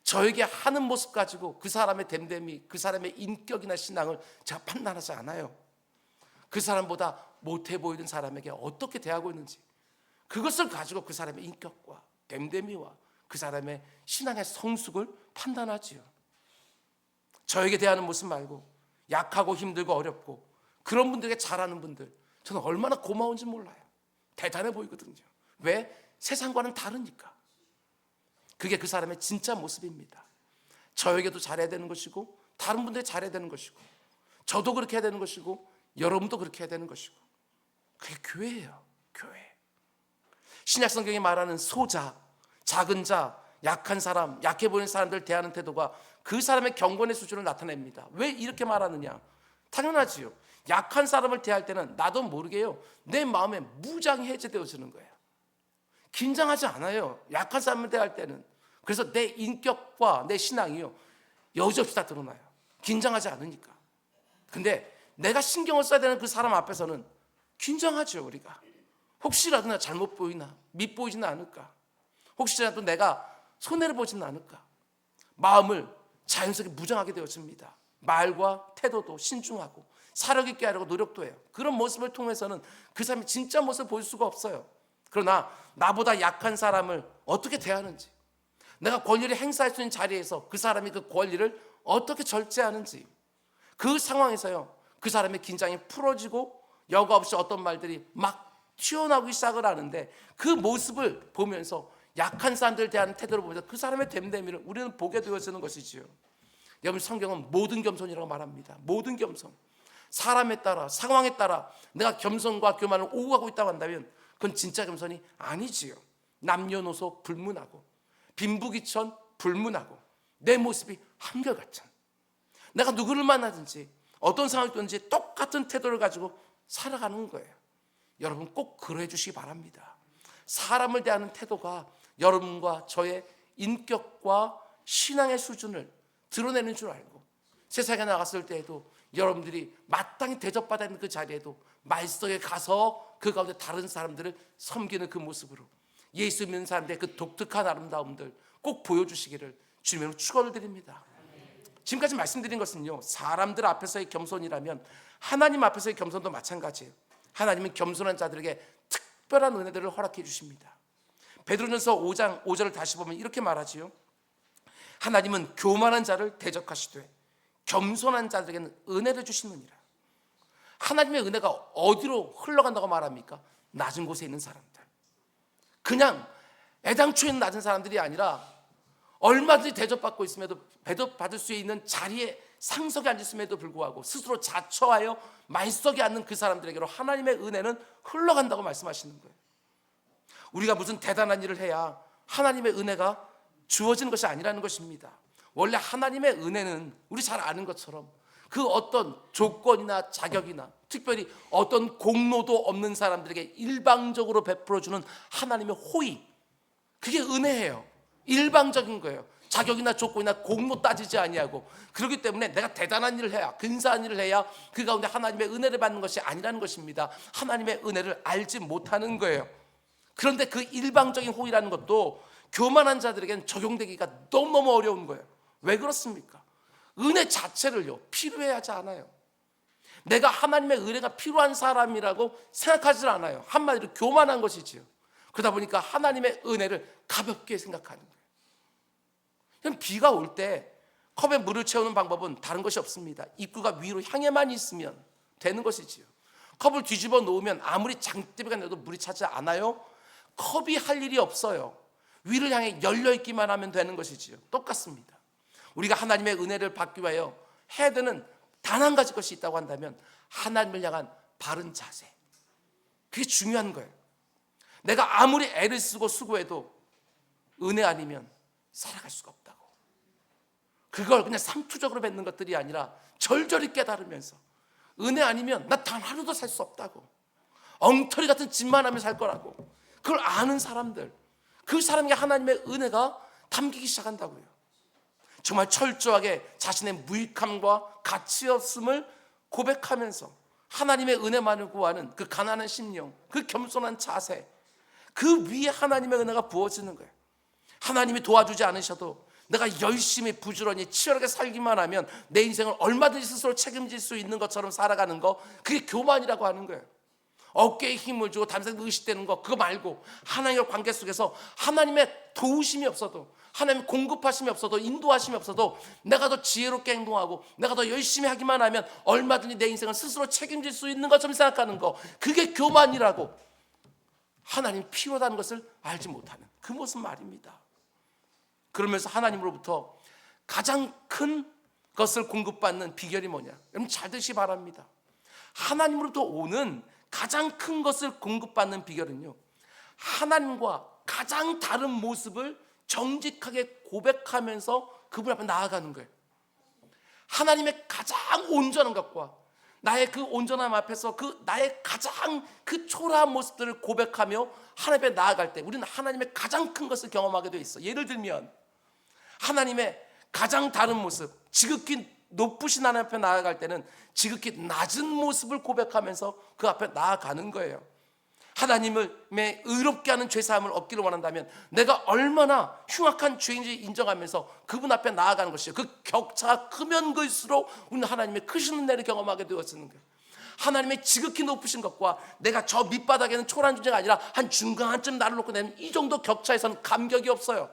저에게 하는 모습 가지고 그 사람의 됨됨이, 그 사람의 인격이나 신앙을 제가 판단하지 않아요. 그 사람보다 못해 보이는 사람에게 어떻게 대하고 있는지, 그것을 가지고 그 사람의 인격과 됨됨이와 그 사람의 신앙의 성숙을 판단하지요. 저에게 대하는 모습 말고 약하고 힘들고 어렵고 그런 분들에게 잘하는 분들, 저는 얼마나 고마운지 몰라요. 대단해 보이거든요. 왜? 세상과는 다르니까. 그게 그 사람의 진짜 모습입니다. 저에게도 잘해야 되는 것이고 다른 분들이 잘해야 되는 것이고 저도 그렇게 해야 되는 것이고 여러분도 그렇게 해야 되는 것이고, 그게 교회예요. 교회. 신약 성경이 말하는 소자, 작은 자, 약한 사람, 약해 보이는 사람들 대하는 태도가 그 사람의 경건의 수준을 나타냅니다. 왜 이렇게 말하느냐? 당연하지요. 약한 사람을 대할 때는 나도 모르게요, 내 마음에 무장이 해제되어지는 거예요. 긴장하지 않아요, 약한 사람을 대할 때는. 그래서 내 인격과 내 신앙이요, 여지없이 다 드러나요. 긴장하지 않으니까. 근데 내가 신경을 써야 되는 그 사람 앞에서는 긴장하죠. 우리가 혹시라도 내가 잘못 보이나, 밉보이지는 않을까, 혹시라도 내가 손해를 보지는 않을까, 마음을 자연스럽게 무장하게 되어집니다. 말과 태도도 신중하고 사력 있게 하려고 노력도 해요. 그런 모습을 통해서는 그 사람의 진짜 모습을 보일 수가 없어요. 그러나 나보다 약한 사람을 어떻게 대하는지, 내가 권리를 행사할 수 있는 자리에서 그 사람이 그 권리를 어떻게 절제하는지, 그 상황에서요, 그 사람의 긴장이 풀어지고 여과 없이 어떤 말들이 막 튀어나오기 시작을 하는데, 그 모습을 보면서 약한 사람들 대하는 태도를 보면서 그 사람의 됨됨이를 우리는 보게 되어지는 것이지요. 여러분, 성경은 모든 겸손이라고 말합니다. 모든 겸손. 사람에 따라, 상황에 따라 내가 겸손과 교만을 오가고 있다고 한다면 그건 진짜 겸손이 아니지요. 남녀노소 불문하고 빈부귀천 불문하고 내 모습이 한결같은, 내가 누구를 만나든지 어떤 상황이 있든지 똑같은 태도를 가지고 살아가는 거예요. 여러분 꼭 그러해 주시기 바랍니다. 사람을 대하는 태도가 여러분과 저의 인격과 신앙의 수준을 드러내는 줄 알고, 세상에 나갔을 때에도 여러분들이 마땅히 대접받아 있는 그 자리에도 말씀에 가서 그 가운데 다른 사람들을 섬기는 그 모습으로 예수 믿는 사람들의 그 독특한 아름다움들 꼭 보여주시기를 주님으로 축원을 드립니다. 지금까지 말씀드린 것은요, 사람들 앞에서의 겸손이라면 하나님 앞에서의 겸손도 마찬가지예요. 하나님은 겸손한 자들에게 특별한 은혜들을 허락해 주십니다. 베드로전서 5장 5절을 다시 보면 이렇게 말하지요. 하나님은 교만한 자를 대적하시되 겸손한 자들에게는 은혜를 주시느니라. 하나님의 은혜가 어디로 흘러간다고 말합니까? 낮은 곳에 있는 사람들, 그냥 애당초에는 낮은 사람들이 아니라 얼마든지 대접받고 있음에도, 대접받을 수 있는 자리에 상석에 앉았음에도 불구하고 스스로 자처하여 말석에 앉는 그 사람들에게로 하나님의 은혜는 흘러간다고 말씀하시는 거예요. 우리가 무슨 대단한 일을 해야 하나님의 은혜가 주어지는 것이 아니라는 것입니다. 원래 하나님의 은혜는 우리 잘 아는 것처럼 그 어떤 조건이나 자격이나 특별히 어떤 공로도 없는 사람들에게 일방적으로 베풀어주는 하나님의 호의, 그게 은혜예요. 일방적인 거예요. 자격이나 조건이나 공로 따지지 아니하고. 그렇기 때문에 내가 대단한 일을 해야, 근사한 일을 해야 그 가운데 하나님의 은혜를 받는 것이 아니라는 것입니다. 하나님의 은혜를 알지 못하는 거예요. 그런데 그 일방적인 호의라는 것도 교만한 자들에게는 적용되기가 너무너무 어려운 거예요. 왜 그렇습니까? 은혜 자체를요 필요해 하지 않아요. 내가 하나님의 은혜가 필요한 사람이라고 생각하지 않아요. 한마디로 교만한 것이지요. 그러다 보니까 하나님의 은혜를 가볍게 생각하는 거예요. 그럼 비가 올 때 컵에 물을 채우는 방법은 다른 것이 없습니다. 입구가 위로 향해만 있으면 되는 것이지요. 컵을 뒤집어 놓으면 아무리 장대비가 내도 물이 차지 않아요. 컵이 할 일이 없어요. 위를 향해 열려있기만 하면 되는 것이지요. 똑같습니다. 우리가 하나님의 은혜를 받기 위하여 해야 되는 단 한 가지 것이 있다고 한다면 하나님을 향한 바른 자세, 그게 중요한 거예요. 내가 아무리 애를 쓰고 수고해도 은혜 아니면 살아갈 수가 없다고. 그걸 그냥 상투적으로 뱉는 것들이 아니라 절절히 깨달으면서 은혜 아니면 나 단 하루도 살 수 없다고, 엉터리 같은 짓만 하며 살 거라고, 그걸 아는 사람들, 그 사람에게 하나님의 은혜가 담기기 시작한다고요. 정말 철저하게 자신의 무익함과 가치 없음을 고백하면서 하나님의 은혜만을 구하는 그 가난한 심령, 그 겸손한 자세, 그 위에 하나님의 은혜가 부어지는 거예요. 하나님이 도와주지 않으셔도 내가 열심히 부지런히 치열하게 살기만 하면 내 인생을 얼마든지 스스로 책임질 수 있는 것처럼 살아가는 거, 그게 교만이라고 하는 거예요. 어깨에 힘을 주고 담생 의식되는 거, 그거 말고 하나님과 관계 속에서 하나님의 도우심이 없어도, 하나님의 공급하심이 없어도, 인도하심이 없어도 내가 더 지혜롭게 행동하고 내가 더 열심히 하기만 하면 얼마든지 내 인생을 스스로 책임질 수 있는 것처럼 생각하는 거, 그게 교만이라고, 하나님이 필요하다는 것을 알지 못하는 그 모습 말입니다. 그러면서 하나님으로부터 가장 큰 것을 공급받는 비결이 뭐냐? 여러분 잘 듣시 바랍니다. 하나님으로부터 오는 가장 큰 것을 공급받는 비결은요, 하나님과 가장 다른 모습을 정직하게 고백하면서 그분 앞에 나아가는 거예요. 하나님의 가장 온전한 것과 나의 그 온전함 앞에서 그 나의 가장 그 초라한 모습들을 고백하며 하나님 앞에 나아갈 때 우리는 하나님의 가장 큰 것을 경험하게 돼 있어. 예를 들면 하나님의 가장 다른 모습, 지극히 높으신 하나님 앞에 나아갈 때는 지극히 낮은 모습을 고백하면서 그 앞에 나아가는 거예요. 하나님을 의롭게 하는 죄사함을 얻기를 원한다면 내가 얼마나 흉악한 죄인지 인정하면서 그분 앞에 나아가는 것이에요. 그 격차가 크면 클수록 우리는 하나님의 크신 은혜를 경험하게 되어지는 거예요. 하나님의 지극히 높으신 것과 내가 저 밑바닥에는 초라한 존재가 아니라 한 중간쯤 나를 놓고 내면 이 정도 격차에서는 감격이 없어요.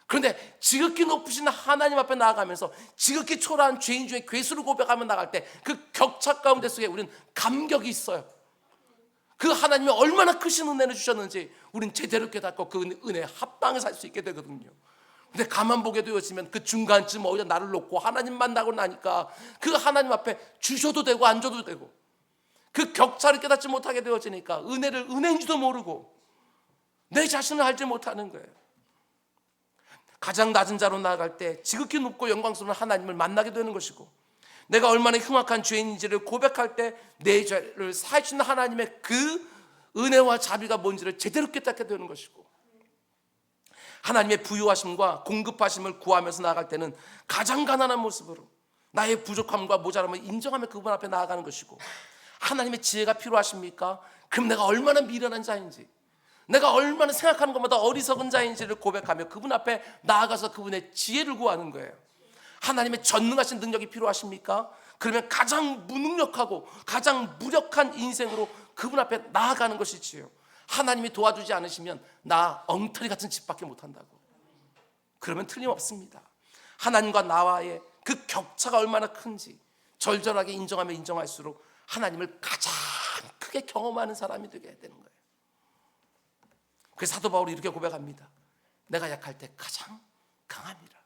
그런데 지극히 높으신 하나님 앞에 나아가면서 지극히 초라한 죄인 중에 괴수를 고백하며 나갈 때 그 격차 가운데 속에 우리는 감격이 있어요. 그 하나님이 얼마나 크신 은혜를 주셨는지 우리는 제대로 깨닫고 그 은혜에 합당해 살 수 있게 되거든요. 근데 가만 보게 되어지면 그 중간쯤 어디다 나를 놓고 하나님 만나고 나니까 그 하나님 앞에 주셔도 되고 안 줘도 되고 그 격차를 깨닫지 못하게 되어지니까 은혜를 은혜인지도 모르고 내 자신을 알지 못하는 거예요. 가장 낮은 자로 나아갈 때 지극히 높고 영광스러운 하나님을 만나게 되는 것이고, 내가 얼마나 흉악한 죄인인지를 고백할 때 내 죄를 사하시는 하나님의 그 은혜와 자비가 뭔지를 제대로 깨닫게 되는 것이고, 하나님의 부유하심과 공급하심을 구하면서 나아갈 때는 가장 가난한 모습으로 나의 부족함과 모자람을 인정하며 그분 앞에 나아가는 것이고, 하나님의 지혜가 필요하십니까? 그럼 내가 얼마나 미련한 자인지, 내가 얼마나 생각하는 것보다 어리석은 자인지를 고백하며 그분 앞에 나아가서 그분의 지혜를 구하는 거예요. 하나님의 전능하신 능력이 필요하십니까? 그러면 가장 무능력하고 가장 무력한 인생으로 그분 앞에 나아가는 것이지요. 하나님이 도와주지 않으시면 나 엉터리 같은 짓밖에 못한다고. 그러면 틀림없습니다. 하나님과 나와의 그 격차가 얼마나 큰지 절절하게 인정하며 인정할수록 하나님을 가장 크게 경험하는 사람이 되게 되는 거예요. 그래서 사도 바울이 이렇게 고백합니다. 내가 약할 때 가장 강함이라.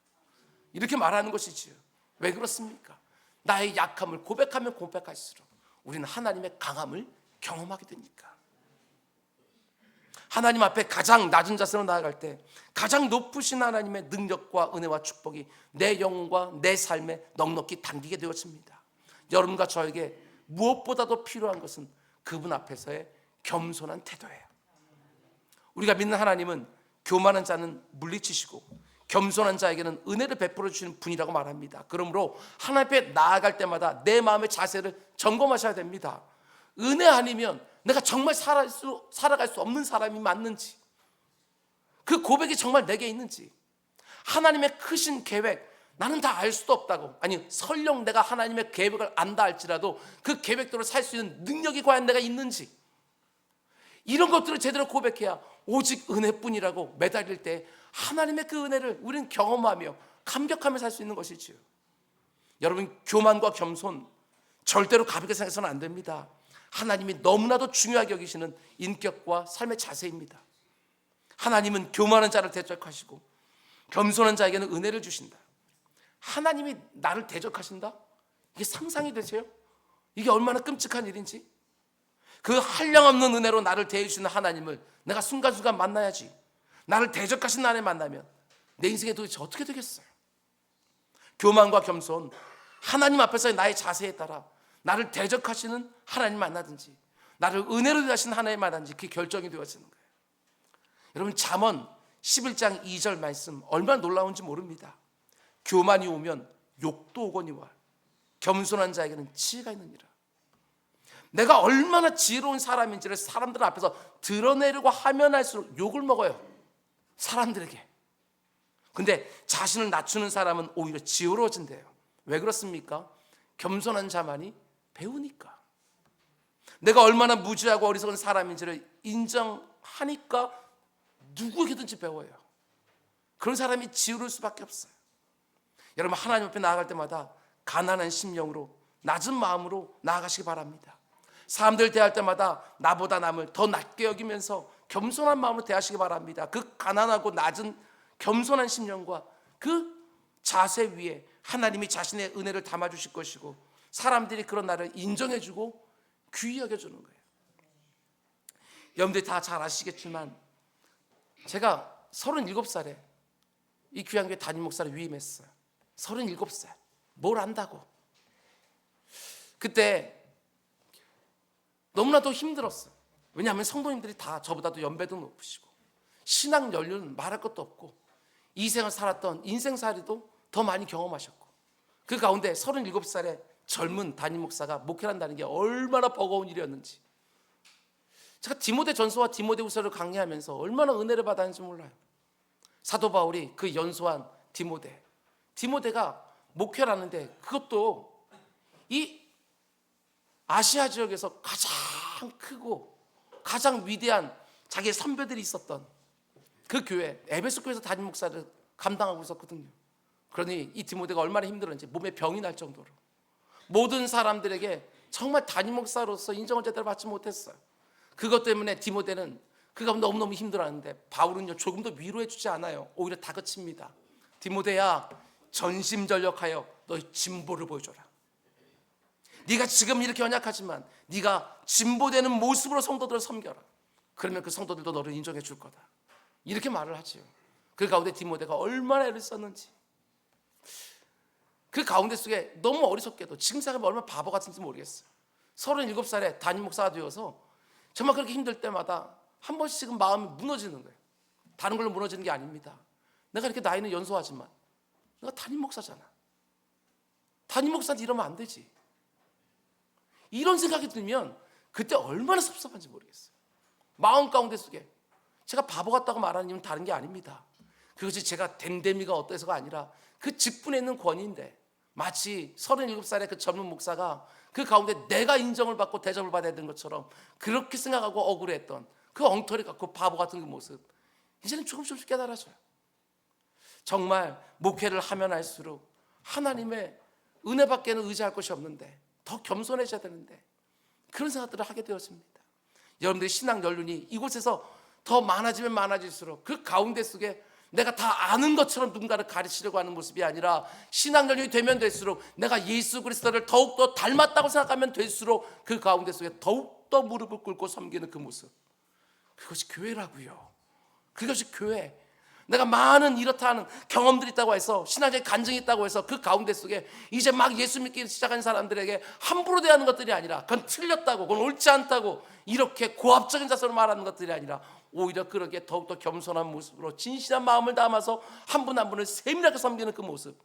이렇게 말하는 것이지요. 왜 그렇습니까? 나의 약함을 고백하면 고백할수록 우리는 하나님의 강함을 경험하게 되니까. 하나님 앞에 가장 낮은 자세로 나아갈 때 가장 높으신 하나님의 능력과 은혜와 축복이 내 영혼과 내 삶에 넉넉히 담기게 되어집니다. 여러분과 저에게 무엇보다도 필요한 것은 그분 앞에서의 겸손한 태도예요. 우리가 믿는 하나님은 교만한 자는 물리치시고 겸손한 자에게는 은혜를 베풀어 주시는 분이라고 말합니다. 그러므로 하나님 앞에 나아갈 때마다 내 마음의 자세를 점검하셔야 됩니다. 은혜 아니면 내가 정말 살아갈 수 없는 사람이 맞는지, 그 고백이 정말 내게 있는지, 하나님의 크신 계획 나는 다 알 수도 없다고, 아니 설령 내가 하나님의 계획을 안다 할지라도 그 계획대로 살 수 있는 능력이 과연 내가 있는지, 이런 것들을 제대로 고백해야 오직 은혜뿐이라고 매달릴 때 하나님의 그 은혜를 우리는 경험하며 감격하며 살 수 있는 것이지요. 여러분, 교만과 겸손 절대로 가볍게 생각해서는 안 됩니다. 하나님이 너무나도 중요하게 여기시는 인격과 삶의 자세입니다. 하나님은 교만한 자를 대적하시고 겸손한 자에게는 은혜를 주신다. 하나님이 나를 대적하신다? 이게 상상이 되세요? 이게 얼마나 끔찍한 일인지. 그 한량없는 은혜로 나를 대해주시는 하나님을 내가 순간순간 만나야지. 나를 대적하신 하나님 만나면 내 인생에 도대체 어떻게 되겠어요? 교만과 겸손, 하나님 앞에서의 나의 자세에 따라 나를 대적하시는 하나님 만나든지 나를 은혜로 대하시는 하나님 만나든지 그게 결정이 되어지는 거예요. 여러분, 잠언 11장 2절 말씀 얼마나 놀라운지 모릅니다. 교만이 오면 욕도 오거니와 겸손한 자에게는 지혜가 있느니라. 내가 얼마나 지혜로운 사람인지를 사람들 앞에서 드러내려고 하면 할수록 욕을 먹어요, 사람들에게. 근데 자신을 낮추는 사람은 오히려 지혜로워진대요. 왜 그렇습니까? 겸손한 자만이 배우니까. 내가 얼마나 무지하고 어리석은 사람인지를 인정하니까 누구에게든지 배워요. 그런 사람이 지혜로울 수밖에 없어요. 여러분, 하나님 앞에 나아갈 때마다 가난한 심령으로, 낮은 마음으로 나아가시기 바랍니다. 사람들 대할 때마다 나보다 남을 더 낮게 여기면서 겸손한 마음으로 대하시기 바랍니다. 그 가난하고 낮은 겸손한 심령과 그 자세 위에 하나님이 자신의 은혜를 담아주실 것이고 사람들이 그런 나를 인정해주고 귀히 여겨주는 거예요. 여러분들이 다 잘 아시겠지만 제가 37살에 이 귀한교회 담임 목사를 위임했어요. 37살. 뭘 안다고. 그때 너무나도 힘들었어요. 왜냐하면 성도님들이 다 저보다도 연배도 높으시고 신앙 연륜은 말할 것도 없고 이 생을 살았던 인생살이도 더 많이 경험하셨고, 그 가운데 37살에 젊은 담임 목사가 목회를 한다는 게 얼마나 버거운 일이었는지, 제가 디모데 전서와 디모데 후서를 강의하면서 얼마나 은혜를 받았는지 몰라요. 사도 바울이 그 연소한 디모데가 목회를 하는데 그것도 이 아시아 지역에서 가장 크고 가장 위대한 자기의 선배들이 있었던 그 교회, 에베소 교회에서 담임 목사를 감당하고 있었거든요. 그러니 이 디모데가 얼마나 힘들었는지 몸에 병이 날 정도로 모든 사람들에게 정말 담임 목사로서 인정을 제대로 받지 못했어요. 그것 때문에 디모데는 그가 너무너무 힘들었는데 바울은요 조금도 위로해 주지 않아요. 오히려 다그칩니다. 디모데야, 전심전력하여 너의 진보를 보여줘라. 네가 지금 이렇게 연약하지만 네가 진보되는 모습으로 성도들을 섬겨라. 그러면 그 성도들도 너를 인정해 줄 거다. 이렇게 말을 하지요. 그 가운데 디모데가 얼마나 애를 썼는지, 그 가운데 속에 너무 어리석게도 지금 생각하면 얼마나 바보 같은지 모르겠어요. 37살에 담임 목사가 되어서 정말 그렇게 힘들 때마다 한 번씩은 마음이 무너지는 거예요. 다른 걸로 무너지는 게 아닙니다. 내가 이렇게 나이는 연소하지만 내가 담임 목사잖아. 담임 목사한테 이러면 안 되지. 이런 생각이 들면 그때 얼마나 섭섭한지 모르겠어요. 마음 가운데 속에 제가 바보 같다고 말하는 이유는 다른 게 아닙니다. 그것이 제가 댐댐이가 어때서가 아니라 그 직분에 있는 권위인데, 마치 37살의 그 젊은 목사가 그 가운데 내가 인정을 받고 대접을 받아야 되는 것처럼 그렇게 생각하고 억울했던 그 엉터리 같고 바보 같은 그 모습, 이제는 조금씩 깨달아져요. 정말 목회를 하면 할수록 하나님의 은혜밖에는 의지할 것이 없는데 더 겸손해져야 되는데 그런 생각들을 하게 되었습니다. 여러분들의 신앙 연륜이 이곳에서 더 많아지면 많아질수록 그 가운데 속에 내가 다 아는 것처럼 누군가를 가르치려고 하는 모습이 아니라 신앙연령이 되면 될수록 내가 예수 그리스도를 더욱더 닮았다고 생각하면 될수록 그 가운데 속에 더욱더 무릎을 꿇고 섬기는 그 모습, 그것이 교회라고요. 그것이 교회. 내가 많은 이렇다 하는 경험들이 있다고 해서, 신앙적인 간증이 있다고 해서 그 가운데 속에 이제 막 예수 믿기 시작한 사람들에게 함부로 대하는 것들이 아니라, 그건 틀렸다고, 그건 옳지 않다고 이렇게 고압적인 자세로 말하는 것들이 아니라, 오히려 그렇게 더욱더 겸손한 모습으로 진실한 마음을 담아서 한 분 한 분을 세밀하게 섬기는 그 모습,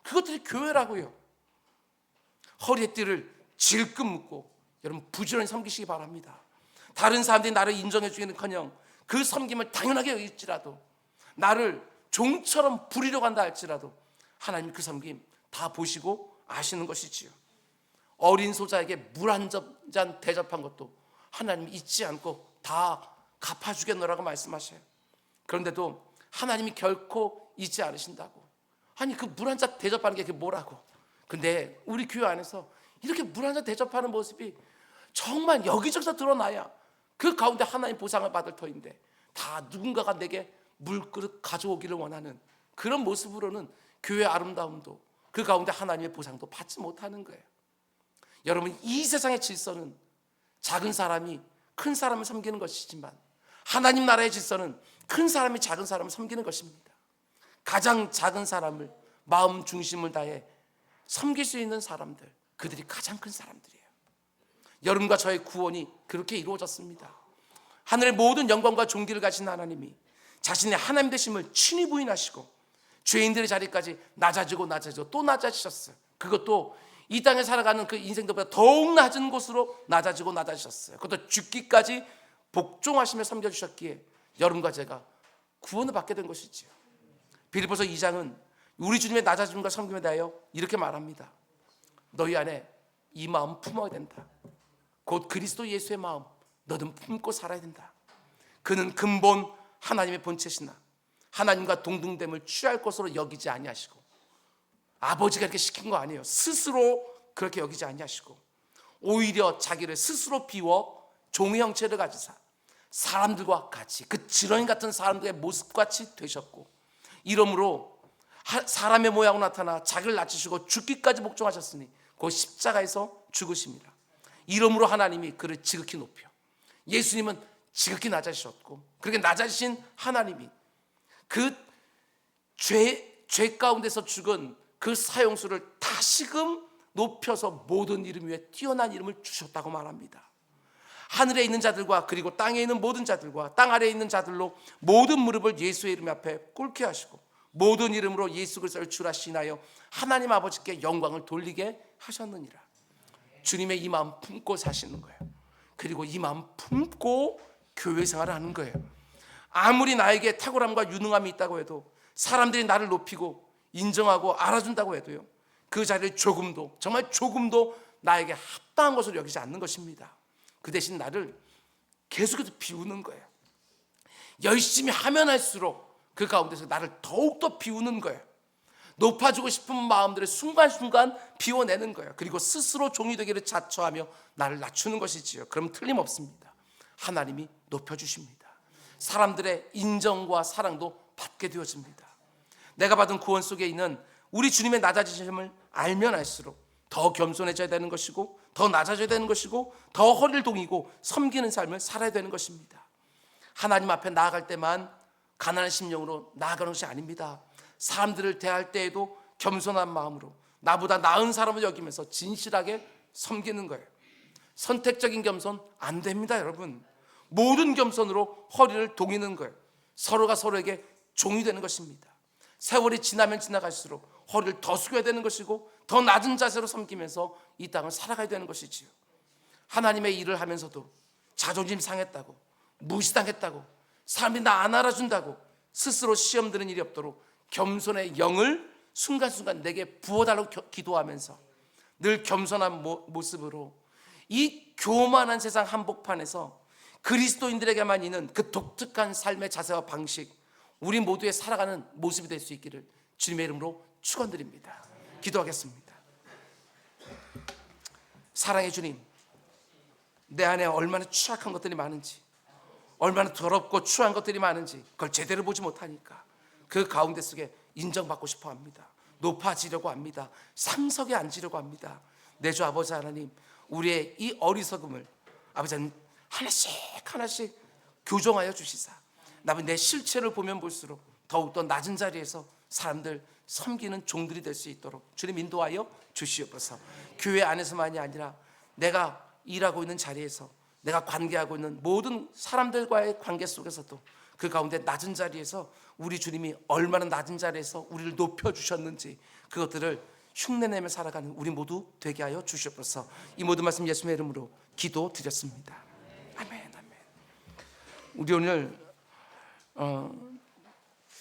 그것들이 교회라고요. 허리에 띠를 질끈 묶고 여러분 부지런히 섬기시기 바랍니다. 다른 사람들이 나를 인정해 주기는커녕 그 섬김을 당연하게 여길지라도, 나를 종처럼 부리려고 한다 할지라도 하나님 그 섬김 다 보시고 아시는 것이지요. 어린 소자에게 물 한 잔 대접한 것도 하나님이 잊지 않고 다 갚아주겠노라고 말씀하셔요. 그런데도 하나님이 결코 잊지 않으신다고. 아니 그 물 한 잔 대접하는 게 그게 뭐라고. 근데 우리 교회 안에서 이렇게 물 한 잔 대접하는 모습이 정말 여기저기서 드러나야 그 가운데 하나님 보상을 받을 터인데, 다 누군가가 내게 물그릇 가져오기를 원하는 그런 모습으로는 교회의 아름다움도 그 가운데 하나님의 보상도 받지 못하는 거예요. 여러분, 이 세상의 질서는 작은 사람이 큰 사람을 섬기는 것이지만 하나님 나라의 질서는 큰 사람이 작은 사람을 섬기는 것입니다. 가장 작은 사람을 마음 중심을 다해 섬길 수 있는 사람들, 그들이 가장 큰 사람들이에요. 여러분과 저의 구원이 그렇게 이루어졌습니다. 하늘의 모든 영광과 존귀를 가진 하나님이 자신의 하나님 되심을 친히 부인하시고 죄인들의 자리까지 낮아지고 또 낮아지셨어요. 그것도 이 땅에 살아가는 그 인생들보다 더욱 낮은 곳으로 낮아지셨어요. 그것도 죽기까지 복종하시며 섬겨주셨기에 여러분과 제가 구원을 받게 된 것이지요. 빌립보서 2장은 우리 주님의 낮아짐과 섬김에 대하여 이렇게 말합니다. 너희 안에 이 마음 품어야 된다. 곧 그리스도 예수의 마음 너는 품고 살아야 된다. 그는 근본 하나님의 본체시나 하나님과 동등됨을 취할 것으로 여기지 아니하시고, 아버지가 이렇게 시킨 거 아니에요. 스스로 그렇게 여기지 아니하시고 오히려 자기를 스스로 비워 종의 형체를 가지사 사람들과 같이, 그 지렁이 같은 사람들의 모습같이 되셨고, 이러므로 사람의 모양으로 나타나 자기를 낮추시고 죽기까지 복종하셨으니 그 십자가에서 죽으십니다. 이러므로 하나님이 그를 지극히 높여, 예수님은 지극히 낮아지셨고, 그렇게 낮아지신 하나님이 그 죄 가운데서 죽은 그 사형수를 다시금 높여서 모든 이름 위에 뛰어난 이름을 주셨다고 말합니다. 하늘에 있는 자들과 그리고 땅에 있는 모든 자들과 땅 아래에 있는 자들로 모든 무릎을 예수의 이름 앞에 꿇게 하시고 모든 이름으로 예수 그리스도를 주라 시인하여 하나님 아버지께 영광을 돌리게 하셨느니라. 주님의 이 마음 품고 사시는 거예요. 그리고 이 마음 품고 교회 생활을 하는 거예요. 아무리 나에게 탁월함과 유능함이 있다고 해도, 사람들이 나를 높이고 인정하고 알아준다고 해도요, 그 자리를 조금도, 정말 조금도 나에게 합당한 것으로 여기지 않는 것입니다. 그 대신 나를 계속해서 비우는 거예요. 열심히 하면 할수록 그 가운데서 나를 더욱더 비우는 거예요. 높아지고 싶은 마음들을 순간순간 비워내는 거예요. 그리고 스스로 종이 되기를 자처하며 나를 낮추는 것이지요. 그럼 틀림없습니다. 하나님이 높여주십니다. 사람들의 인정과 사랑도 받게 되어집니다. 내가 받은 구원 속에 있는 우리 주님의 낮아지심을 알면 알수록 더 겸손해져야 되는 것이고, 더 낮아져야 되는 것이고, 더 허리를 동이고 섬기는 삶을 살아야 되는 것입니다. 하나님 앞에 나아갈 때만 가난한 심령으로 나아가는 것이 아닙니다. 사람들을 대할 때에도 겸손한 마음으로 나보다 나은 사람을 여기면서 진실하게 섬기는 거예요. 선택적인 겸손 안 됩니다, 여러분. 모든 겸손으로 허리를 동이는 거예요. 서로가 서로에게 종이 되는 것입니다. 세월이 지나면 지나갈수록 허리를 더 숙여야 되는 것이고, 더 낮은 자세로 섬기면서 이 땅을 살아가야 되는 것이지요. 하나님의 일을 하면서도 자존심 상했다고, 무시당했다고, 사람들이 나 안 알아준다고 스스로 시험 드는 일이 없도록 겸손의 영을 순간순간 내게 부어달라고 기도하면서 늘 겸손한 모습으로 이 교만한 세상 한복판에서 그리스도인들에게만 있는 그 독특한 삶의 자세와 방식, 우리 모두의 살아가는 모습이 될 수 있기를 주님의 이름으로 축원드립니다. 기도하겠습니다. 사랑의 주님, 내 안에 얼마나 추악한 것들이 많은지, 얼마나 더럽고 추한 것들이 많은지 그걸 제대로 보지 못하니까 그 가운데 속에 인정받고 싶어 합니다. 높아지려고 합니다. 상석에 앉으려고 합니다. 내 주 아버지 하나님, 우리의 이 어리석음을 아버지 하나님 하나씩 하나씩 교정하여 주시사 내 실체를 보면 볼수록 더욱더 낮은 자리에서 사람들 섬기는 종들이 될 수 있도록 주님 인도하여 주시옵소서. 교회 안에서만이 아니라 내가 일하고 있는 자리에서, 내가 관계하고 있는 모든 사람들과의 관계 속에서도 그 가운데 낮은 자리에서 우리 주님이 얼마나 낮은 자리에서 우리를 높여주셨는지 그것들을 흉내내며 살아가는 우리 모두 되게 하여 주시옵소서. 이 모든 말씀 예수님의 이름으로 기도드렸습니다. 아멘. 아멘. 우리 오늘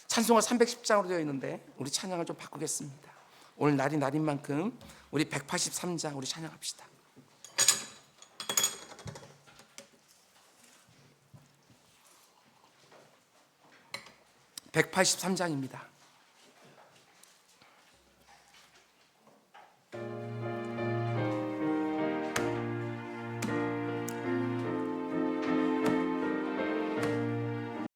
찬송가 310장으로 되어 있는데 우리 찬양을 좀 바꾸겠습니다. 오늘 날이 날인 만큼 우리 183장 우리 찬양합시다. 183장입니다.